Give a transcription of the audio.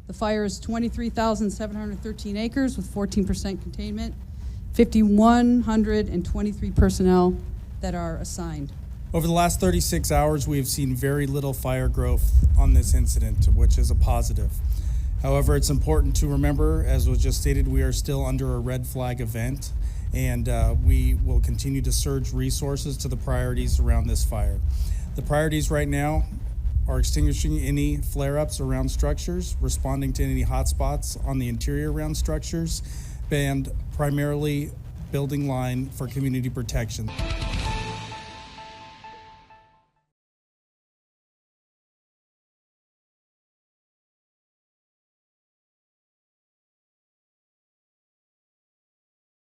The fire is 23,713 acres with 14% containment, 5,123 personnel that are assigned. Over the last 36 hours, we have seen very little fire growth on this incident, which is a positive. However, it's important to remember, as was just stated, we are still under a red flag event, and we will continue to surge resources to the priorities around this fire. The priorities right now are extinguishing any flare-ups around structures, responding to any hotspots on the interior around structures, and primarily building line for community protection.